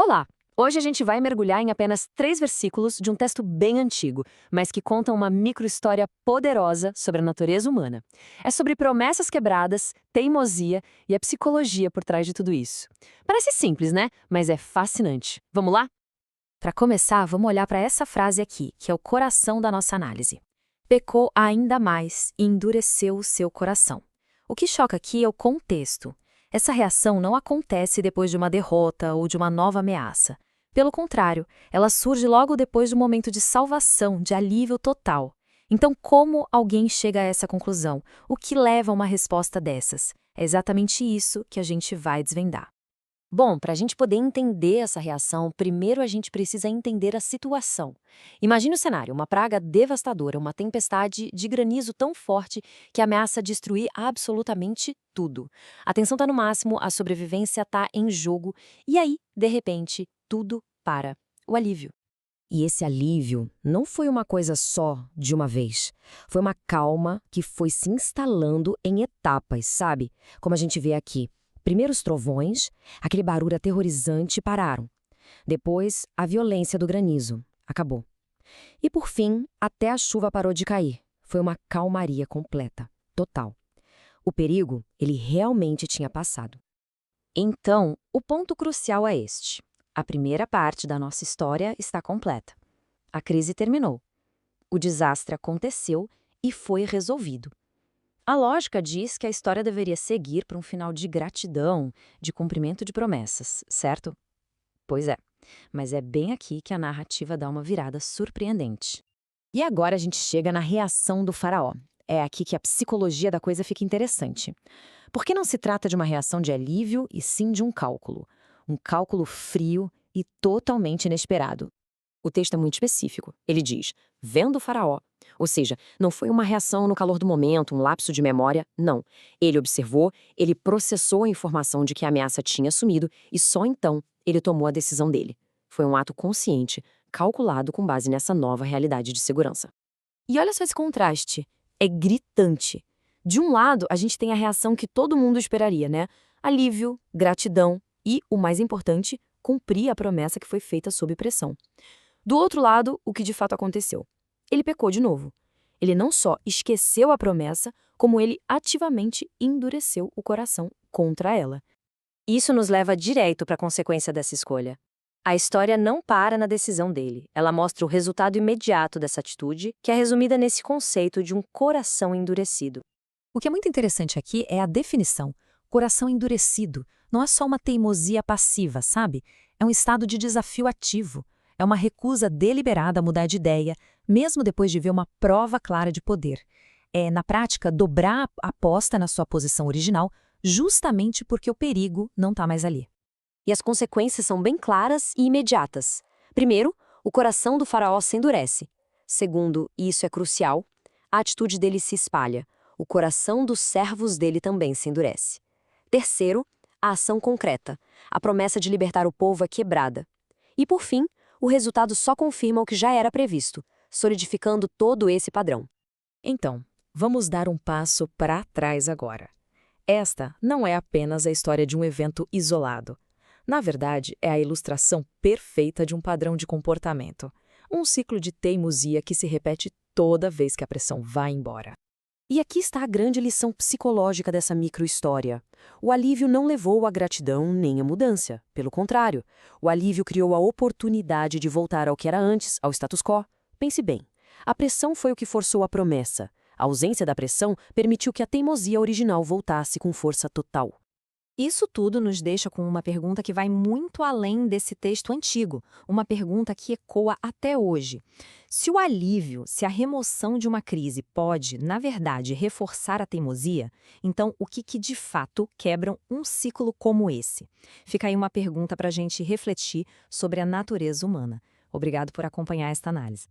Olá! Hoje a gente vai mergulhar em apenas 3 versículos de um texto bem antigo, mas que conta uma micro-história poderosa sobre a natureza humana. É sobre promessas quebradas, teimosia e a psicologia por trás de tudo isso. Parece simples, né? Mas é fascinante. Vamos lá? Para começar, vamos olhar para essa frase aqui, que é o coração da nossa análise. Pecou ainda mais e endureceu o seu coração. O que choca aqui é o contexto. Essa reação não acontece depois de uma derrota ou de uma nova ameaça. Pelo contrário, ela surge logo depois de um momento de salvação, de alívio total. Então, como alguém chega a essa conclusão? O que leva a uma resposta dessas? É exatamente isso que a gente vai desvendar. Bom, para a gente poder entender essa reação, primeiro a gente precisa entender a situação. Imagine o cenário, uma praga devastadora, uma tempestade de granizo tão forte que ameaça destruir absolutamente tudo. A tensão está no máximo, a sobrevivência está em jogo, e aí, de repente, tudo para. O alívio. E esse alívio não foi uma coisa só, de uma vez. Foi uma calma que foi se instalando em etapas, sabe? Como a gente vê aqui. Primeiro os trovões, aquele barulho aterrorizante pararam. Depois, a violência do granizo. Acabou. E por fim, até a chuva parou de cair. Foi uma calmaria completa, total. O perigo, ele realmente tinha passado. Então, o ponto crucial é este. A primeira parte da nossa história está completa. A crise terminou. O desastre aconteceu e foi resolvido. A lógica diz que a história deveria seguir para um final de gratidão, de cumprimento de promessas, certo? Pois é, mas é bem aqui que a narrativa dá uma virada surpreendente. E agora a gente chega na reação do faraó. É aqui que a psicologia da coisa fica interessante. Porque não se trata de uma reação de alívio, e sim de um cálculo. Um cálculo frio e totalmente inesperado. O texto é muito específico. Ele diz, vendo o faraó. Ou seja, não foi uma reação no calor do momento, um lapso de memória, não. Ele observou, ele processou a informação de que a ameaça tinha sumido e só então ele tomou a decisão dele. Foi um ato consciente, calculado com base nessa nova realidade de segurança. E olha só esse contraste. É gritante. De um lado, a gente tem a reação que todo mundo esperaria, né? Alívio, gratidão e, o mais importante, cumprir a promessa que foi feita sob pressão. Do outro lado, o que de fato aconteceu? Ele pecou de novo. Ele não só esqueceu a promessa, como ele ativamente endureceu o coração contra ela. Isso nos leva direto para a consequência dessa escolha. A história não para na decisão dele. Ela mostra o resultado imediato dessa atitude, que é resumida nesse conceito de um coração endurecido. O que é muito interessante aqui é a definição. Coração endurecido não é só uma teimosia passiva, sabe? É um estado de desafio ativo. É uma recusa deliberada a mudar de ideia, mesmo depois de ver uma prova clara de poder. É, na prática, dobrar a aposta na sua posição original, justamente porque o perigo não está mais ali. E as consequências são bem claras e imediatas. Primeiro, o coração do faraó se endurece. Segundo, e isso é crucial, a atitude dele se espalha. O coração dos servos dele também se endurece. Terceiro, a ação concreta. A promessa de libertar o povo é quebrada. E por fim, o resultado só confirma o que já era previsto, solidificando todo esse padrão. Então, vamos dar um passo para trás agora. Esta não é apenas a história de um evento isolado. Na verdade, é a ilustração perfeita de um padrão de comportamento. Um ciclo de teimosia que se repete toda vez que a pressão vai embora. E aqui está a grande lição psicológica dessa micro-história. O alívio não levou à gratidão nem à mudança. Pelo contrário, o alívio criou a oportunidade de voltar ao que era antes, ao status quo. Pense bem, a pressão foi o que forçou a promessa. A ausência da pressão permitiu que a teimosia original voltasse com força total. Isso tudo nos deixa com uma pergunta que vai muito além desse texto antigo, uma pergunta que ecoa até hoje. Se o alívio, se a remoção de uma crise pode, na verdade, reforçar a teimosia, então o que de fato quebram um ciclo como esse? Fica aí uma pergunta para a gente refletir sobre a natureza humana. Obrigado por acompanhar esta análise.